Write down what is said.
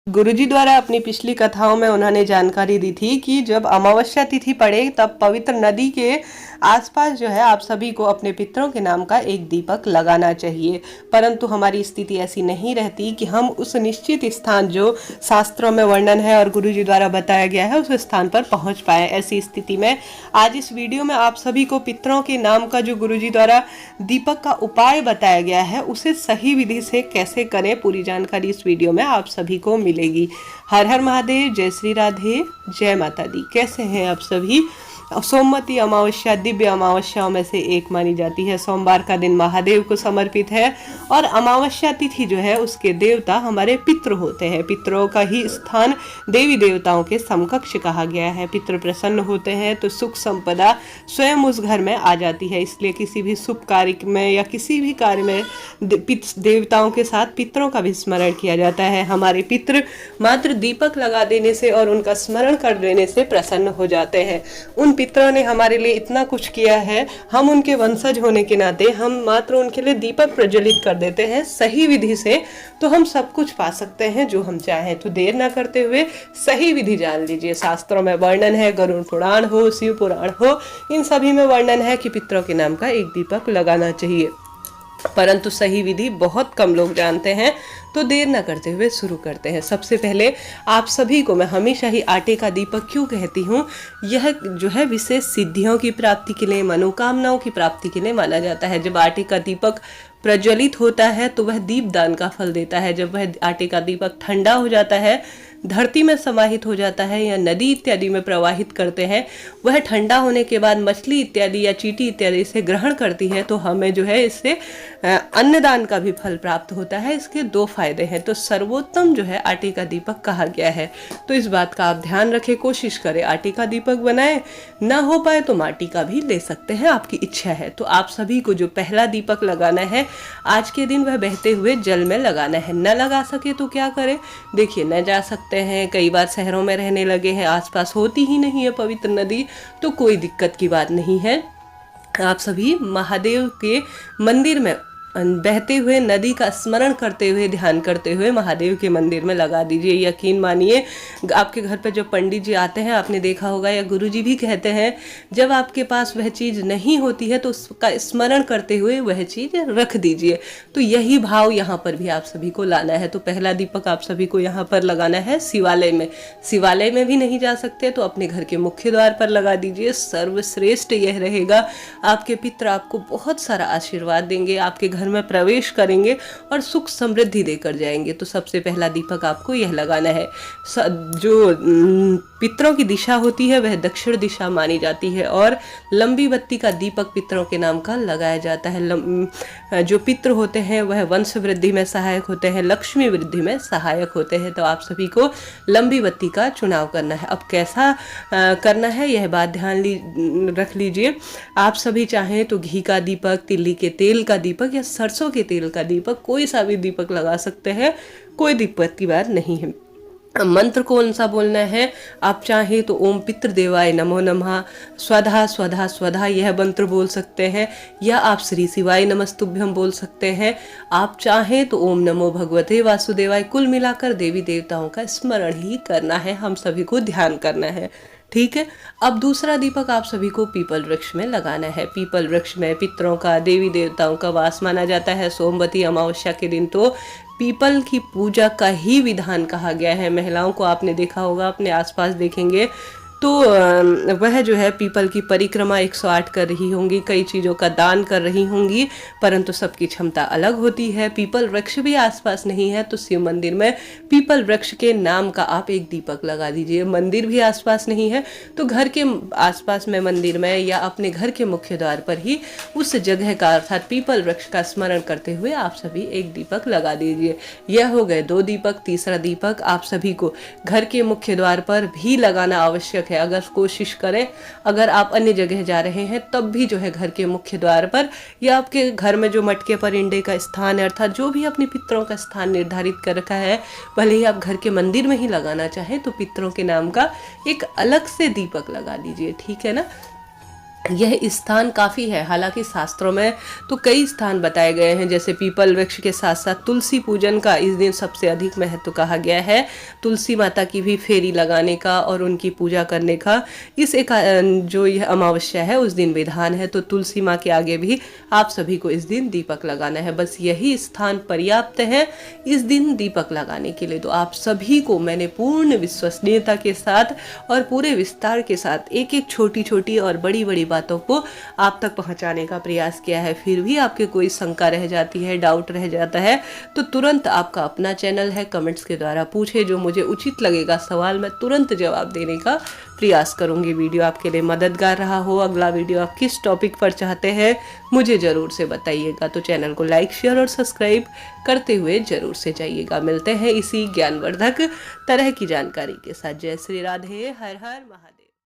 गुरुजी द्वारा अपनी पिछली कथाओं में उन्होंने जानकारी दी थी कि जब अमावस्या तिथि पड़े तब पवित्र नदी के आसपास जो है आप सभी को अपने पितरों के नाम का एक दीपक लगाना चाहिए। परंतु हमारी स्थिति ऐसी नहीं रहती कि हम उस निश्चित स्थान जो शास्त्रों में वर्णन है और गुरुजी द्वारा बताया गया है उस स्थान पर पहुंच पाए। ऐसी स्थिति में आज इस वीडियो में आप सभी को पितरों के नाम का जो गुरुजी द्वारा दीपक का उपाय बताया गया है उसे सही विधि से कैसे करें, पूरी जानकारी इस वीडियो में आप सभी को मिलेगी। हर हर महादेव, जय श्री राधे, जय माता दी। कैसे हैं आप सभी? सोमवती अमावस्या दिव्य अमावस्याओं में से एक मानी जाती है। सोमवार का दिन महादेव को समर्पित है और अमावस्या तिथि जो है उसके देवता हमारे पितृ होते हैं। पितरों का ही स्थान देवी देवताओं के समकक्ष कहा गया है। पितृ प्रसन्न होते हैं तो सुख संपदा स्वयं उस घर में आ जाती है। इसलिए किसी भी शुभ कार्य में या किसी भी कार्य में देवताओं के साथ पितरों का भी स्मरण किया जाता है। हमारे पितृ मात्र दीपक लगा देने से और उनका स्मरण कर देने से प्रसन्न हो जाते हैं। उन पितरों ने हमारे लिए इतना कुछ किया है, हम उनके वंशज होने के नाते हम मात्र उनके लिए दीपक प्रज्वलित कर देते हैं सही विधि से, तो हम सब कुछ पा सकते हैं जो हम चाहें। तो देर ना करते हुए सही विधि जान लीजिए। शास्त्रों में वर्णन है, गरुड़ पुराण हो, शिव पुराण हो, इन सभी में वर्णन है कि पितरों के नाम का एक दीपक लगाना चाहिए। परंतु सही विधि बहुत कम लोग जानते हैं। तो देर न करते हुए शुरू करते हैं। सबसे पहले आप सभी को मैं हमेशा ही आटे का दीपक क्यों कहती हूँ, यह जो है विशेष सिद्धियों की प्राप्ति के लिए, मनोकामनाओं की प्राप्ति के लिए माना जाता है। जब आटे का दीपक प्रज्वलित होता है तो वह दीपदान का फल देता है। जब वह आटे का दीपक ठंडा हो जाता है, धरती में समाहित हो जाता है या नदी इत्यादि में प्रवाहित करते हैं, वह ठंडा होने के बाद मछली इत्यादि या चींटी इत्यादि इसे ग्रहण करती है तो हमें जो है इससे अन्नदान का भी फल प्राप्त होता है। इसके दो फायदे हैं। तो सर्वोत्तम जो है आटे का दीपक कहा गया है। तो इस बात का आप ध्यान रखें, कोशिश करें आटे का दीपक बनाएं। ना हो पाए तो माटी का भी ले सकते हैं, आपकी इच्छा है। तो आप सभी को जो पहला दीपक लगाना है आज के दिन वह बहते हुए जल में लगाना है। न लगा सके तो क्या करें, देखिए न जा सकते हैं, कई बार शहरों में रहने लगे हैं, आसपास होती ही नहीं है पवित्र नदी, तो कोई दिक्कत की बात नहीं है। आप सभी महादेव के मंदिर में बहते हुए नदी का स्मरण करते हुए, ध्यान करते हुए महादेव के मंदिर में लगा दीजिए। यकीन मानिए, आपके घर पर जब पंडित जी आते हैं, आपने देखा होगा या गुरुजी भी कहते हैं, जब आपके पास वह चीज़ नहीं होती है तो उसका स्मरण करते हुए वह चीज़ रख दीजिए। तो यही भाव यहाँ पर भी आप सभी को लाना है। तो पहला दीपक आप सभी को यहाँ पर लगाना है शिवालय में। शिवालय में भी नहीं जा सकते तो अपने घर के मुख्य द्वार पर लगा दीजिए। सर्वश्रेष्ठ यह रहेगा, आपके पितर आपको बहुत सारा आशीर्वाद देंगे, आपके घर में प्रवेश करेंगे और सुख समृद्धि देकर जाएंगे। तो सबसे पहला दीपक आपको यह लगाना है। जो पितरों की दिशा होती है वह दक्षिण दिशा मानी जाती है और लंबी बत्ती का दीपक पितरों के नाम का लगाया जाता है। जो पितर होते हैं वह वंश वृद्धि में सहायक होते हैं, लक्ष्मी वृद्धि में सहायक होते हैं। तो आप सभी को लंबी बत्ती का चुनाव करना है। अब कैसा करना है यह बात ध्यान रख लीजिए। आप सभी चाहें तो घी का दीपक, तिल्ली के तेल का दीपक या सरसों के तेल का दीपक, कोई सा भी दीपक लगा सकते हैं, कोई दिक्कत की बात नहीं है। मंत्र कौन सा बोलना है, आप चाहें तो ओम पितृदेवाय नमो नमः, स्वधा स्वधा स्वधा यह मंत्र बोल सकते हैं, या आप श्री शिवाय नमस्तुभ्यम बोल सकते हैं। आप चाहें तो ओम नमो भगवते वासुदेवाय, कुल मिलाकर देवी देवताओं का स्मरण ही करना है, हम सभी को ध्यान करना है। ठीक है। अब दूसरा दीपक आप सभी को पीपल वृक्ष में लगाना है। पीपल वृक्ष में पितरों का, देवी देवताओं का वास माना जाता है। सोमवती अमावस्या के दिन तो पीपल की पूजा का ही विधान कहा गया है। महिलाओं को आपने देखा होगा, अपने आसपास देखेंगे तो वह जो है पीपल की परिक्रमा 108 कर रही होंगी, कई चीज़ों का दान कर रही होंगी, परंतु सबकी क्षमता अलग होती है। पीपल वृक्ष भी आसपास नहीं है तो शिव मंदिर में पीपल वृक्ष के नाम का आप एक दीपक लगा दीजिए। मंदिर भी आसपास नहीं है तो घर के आसपास में मंदिर में या अपने घर के मुख्य द्वार पर ही उस जगह का अर्थात पीपल वृक्ष का स्मरण करते हुए आप सभी एक दीपक लगा दीजिए। यह हो गए 2 दीपक। तीसरा दीपक आप सभी को घर के मुख्य द्वार पर भी लगाना आवश्यक है। अगर कोशिश करें, अगर आप अन्य जगह जा रहे हैं तब भी जो है घर के मुख्य द्वार पर या आपके घर में जो मटके पर इंडे का स्थान है, अर्थात जो भी अपने पितरों का स्थान निर्धारित कर रखा है, भले ही आप घर के मंदिर में ही लगाना चाहें तो पितरों के नाम का एक अलग से दीपक लगा दीजिए। ठीक है ना। यह स्थान काफ़ी है। हालांकि शास्त्रों में तो कई स्थान बताए गए हैं, जैसे पीपल वृक्ष के साथ साथ तुलसी पूजन का इस दिन सबसे अधिक महत्व कहा गया है। तुलसी माता की भी फेरी लगाने का और उनकी पूजा करने का इस एक जो यह अमावस्या है उस दिन विधान है। तो तुलसी माँ के आगे भी आप सभी को इस दिन दीपक लगाना है। बस यही स्थान पर्याप्त है इस दिन दीपक लगाने के लिए। तो आप सभी को मैंने पूर्ण विश्वसनीयता के साथ और पूरे विस्तार के साथ एक एक छोटी छोटी और बड़ी बड़ी बातों को आप तक पहुंचाने का प्रयास किया है। फिर भी आपके कोई शंका रह जाती है, डाउट रह जाता है, तो तुरंत आपका अपना चैनल है, कमेंट्स के द्वारा पूछे। जो मुझे उचित लगेगा सवाल मैं तुरंत जवाब देने का प्रयास करूंगी। वीडियो आपके लिए मददगार रहा हो, अगला वीडियो आप किस टॉपिक पर चाहते हैं मुझे ज़रूर से बताइएगा। तो चैनल को लाइक, शेयर और सब्सक्राइब करते हुए ज़रूर से जाइएगा। मिलते हैं इसी ज्ञानवर्धक तरह की जानकारी के साथ। जय श्री राधे, हर हर महादेव।